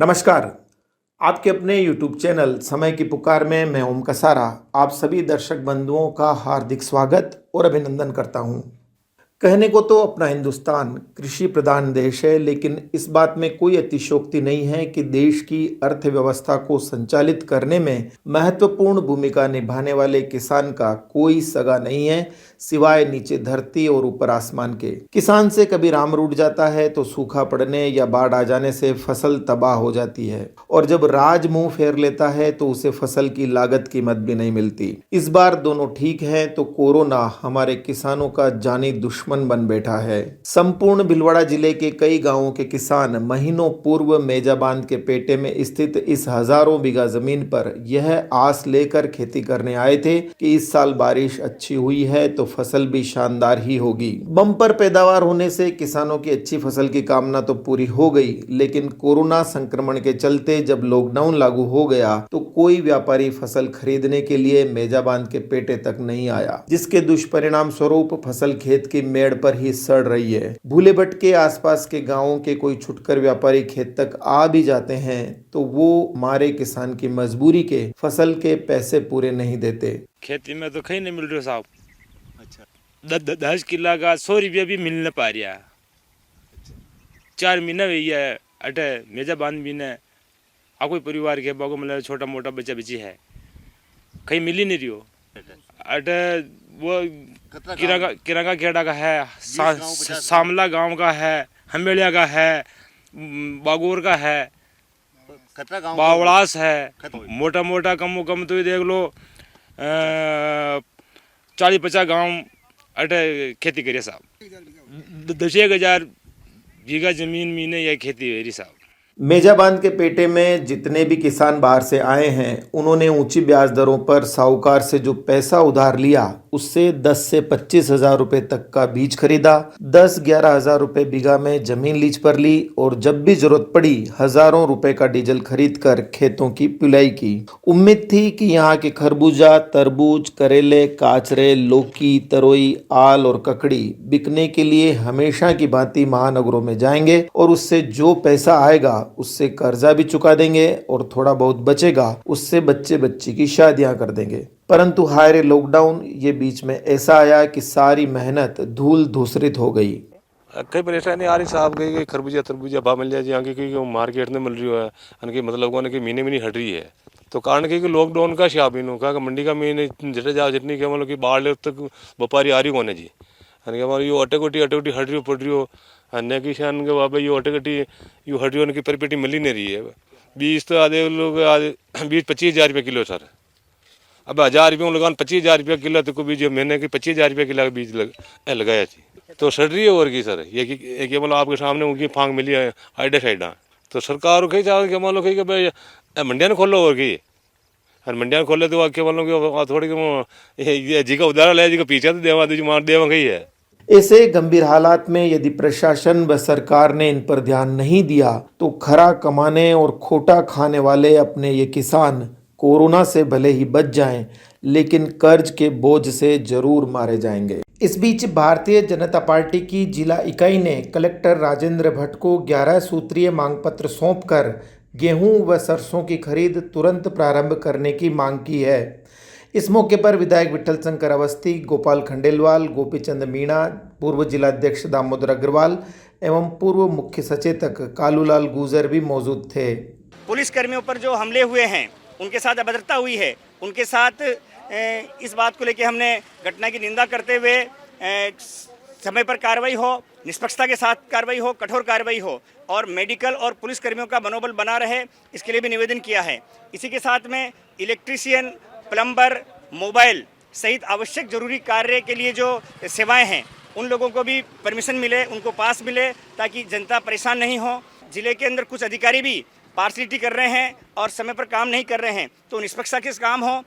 नमस्कार। आपके अपने YouTube चैनल समय की पुकार में मैं ओम कसारा आप सभी दर्शक बंधुओं का हार्दिक स्वागत और अभिनंदन करता हूं। कहने को तो अपना हिंदुस्तान कृषि प्रधान देश है, लेकिन इस बात में कोई अतिशयोक्ति नहीं है कि देश की अर्थव्यवस्था को संचालित करने में महत्वपूर्ण भूमिका निभाने वाले किसान का कोई सगा नहीं है, सिवाय नीचे धरती और ऊपर आसमान के। किसान से कभी राम रूठ जाता है तो सूखा पड़ने या बाढ़ आ जाने से फसल तबाह हो जाती है, और जब राज मुंह फेर लेता है तो उसे फसल की लागत कीमत भी नहीं मिलती। इस बार दोनों ठीक हैं तो कोरोना हमारे किसानों का जानी दुश्मन बन बैठा है। संपूर्ण भीलवाड़ा जिले के कई गांवों के किसान महीनों पूर्व मेजा बांध के पेटे में स्थित इस हजारों बीघा जमीन पर यह आस लेकर खेती करने आए थे कि इस साल बारिश अच्छी हुई है तो फसल भी शानदार ही होगी। बम्पर पैदावार होने से किसानों की अच्छी फसल की कामना तो पूरी हो गई, लेकिन कोरोना संक्रमण के चलते जब लॉकडाउन लागू हो गया तो कोई व्यापारी फसल खरीदने के लिए मेजा बांध के पेटे तक नहीं आया, जिसके दुष्परिणाम स्वरूप फसल खेत की मेड़ पर ही सड़ रही है। भूले भटके आसपास के गांवों के कोई छुटकर व्यापारी खेत तक आ भी जाते हैं तो वो मारे किसान की मजबूरी के फसल के पैसे पूरे नहीं देते। खेती में तो कहीं नहीं मिल रहा साहब। अच्छा 10 किला का 100 रुपया भी मिल नहीं पा रहा। 4 महीना हुई है अटे मेजा बांध भी ने आ कोई परिवार के बागो मतलब छोटा मोटा बच्चा बच्ची है, कहीं मिल ही नहीं रही हो। अटे वो किरागा खेड़ा का है, सामला गांव का है, हमेलिया का है, बागोर का है, बावड़ास है। मोटा मोटा कम तो ये देख लो 40-50 गांव अटे खेती करिए साहब। 10,000 बीघा जमीन में यह खेती है साहब। मेजा बांध के पेटे में जितने भी किसान बाहर से आए हैं उन्होंने ऊंची ब्याज दरों पर साहूकार से जो पैसा उधार लिया उससे 10 से 25 हजार रुपए तक का बीज खरीदा, 10-11 हजार रुपए बीघा में जमीन लीज पर ली और जब भी जरूरत पड़ी हजारों रुपए का डीजल खरीद कर खेतों की पिलाई की। उम्मीद थी कि यहाँ के खरबूजा, तरबूज, करेले, काचरे, लौकी, तरोई, आल और ककड़ी बिकने के लिए हमेशा की भांति महानगरों में जाएंगे और उससे जो पैसा आएगा उससे कर्जा भी चुका देंगे और थोड़ा बहुत बचेगा उससे बच्चे बच्ची की शादियां कर देंगे। परंतु हाय रे लॉकडाउन, ये बीच में ऐसा आया कि सारी मेहनत धूल धूसरित हो गई। कई परेशानी आ रही साहब, कहीं खरबूजा तरबूजा भाव मिल जाए यहाँ की मार्केट में मिल रही है उनकी मतलब को महीने में नहीं हट रही है। तो कारण कि लॉकडाउन का शाप इन का मंडी का महीने जटे जाओ जितनी के मतलब कि बाढ़ तक व्यापारी आ रही होने जी हमारी यो अटे कोटी हट रही हो पड़ रही हो अन्य की शान के बाबा यो अटे कटी यू हट रही हो उनकी परिपेटी मिल ही नहीं रही है। बीज तो आधे लोग 20-25 हजार रुपये किलो सर। अब 1000 रुपये लगान 25,000 रुपया किलो तो बीज महीने की 25,000 रुपया किलो का बीज लगाया थी तो सड़ रही है। और की सर ये केवल आपके सामने उनकी फांग मिली है आइडा साइडा। तो सरकार कही चाह के मान लो कही भाई मंडिया ने खोलो और की मंडिया खोले तो केवल थोड़ी जी का उधार ले जी का पीछे तो देवा दीजिए मार देवा गई है। ऐसे गंभीर हालात में यदि प्रशासन व सरकार ने इन पर ध्यान नहीं दिया तो खरा कमाने और खोटा खाने वाले अपने ये किसान कोरोना से भले ही बच जाएं, लेकिन कर्ज के बोझ से जरूर मारे जाएंगे। इस बीच भारतीय जनता पार्टी की जिला इकाई ने कलेक्टर राजेंद्र भट्ट को 11 सूत्रीय मांग पत्र सौंपकर गेहूं व सरसों की खरीद तुरंत प्रारंभ करने की मांग की है। इस मौके पर विधायक विठल शंकर अवस्थी, गोपाल खंडेलवाल, गोपीचंद मीणा, पूर्व जिलाध्यक्ष दामोदर अग्रवाल एवं पूर्व मुख्य सचेतक कालूलाल गुजर भी मौजूद थे। पुलिस कर्मियों पर जो हमले हुए हैं, उनके साथ अभद्रता हुई है, उनके साथ इस बात को लेकर हमने घटना की निंदा करते हुए समय पर कार्रवाई हो, निष्पक्षता के साथ कार्रवाई हो, कठोर कार्रवाई हो और मेडिकल और पुलिस कर्मियों का मनोबल बना रहे, इसके लिए भी निवेदन किया है। इसी के साथ में इलेक्ट्रीशियन, प्लम्बर, मोबाइल सहित आवश्यक जरूरी कार्य के लिए जो सेवाएं हैं उन लोगों को भी परमिशन मिले, उनको पास मिले ताकि जनता परेशान नहीं हो। जिले के अंदर कुछ अधिकारी भी पार्शलिटी कर रहे हैं और समय पर काम नहीं कर रहे हैं, तो निष्पक्षता के काम हो।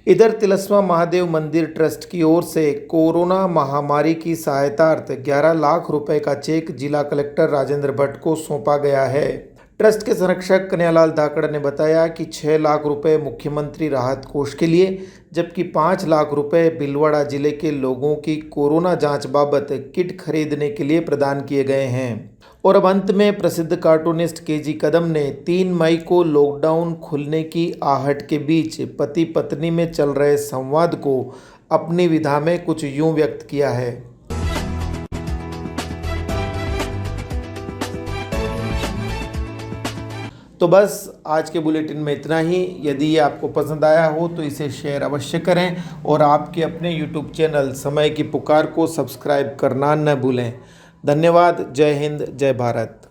इधर तिलस्मा महादेव मंदिर ट्रस्ट की ओर से कोरोना महामारी की सहायतार्थ 11 लाख रुपए का चेक जिला कलेक्टर राजेंद्र भट्ट को सौंपा गया है। ट्रस्ट के संरक्षक कन्हैयालाल धाकड़ ने बताया कि 6 लाख रुपए मुख्यमंत्री राहत कोष के लिए, जबकि 5 लाख रुपए भीलवाड़ा जिले के लोगों की कोरोना जांच बाबत किट खरीदने के लिए प्रदान किए गए हैं। और अब अंत में प्रसिद्ध कार्टूनिस्ट केजी कदम ने 3 मई को लॉकडाउन खुलने की आहट के बीच पति पत्नी में चल रहे संवाद को अपनी विधा में कुछ यूं व्यक्त किया है। तो बस आज के बुलेटिन में इतना ही। यदि ये आपको पसंद आया हो तो इसे शेयर अवश्य करें और आपके अपने YouTube चैनल समय की पुकार को सब्सक्राइब करना न भूलें। धन्यवाद। जय हिंद, जय भारत।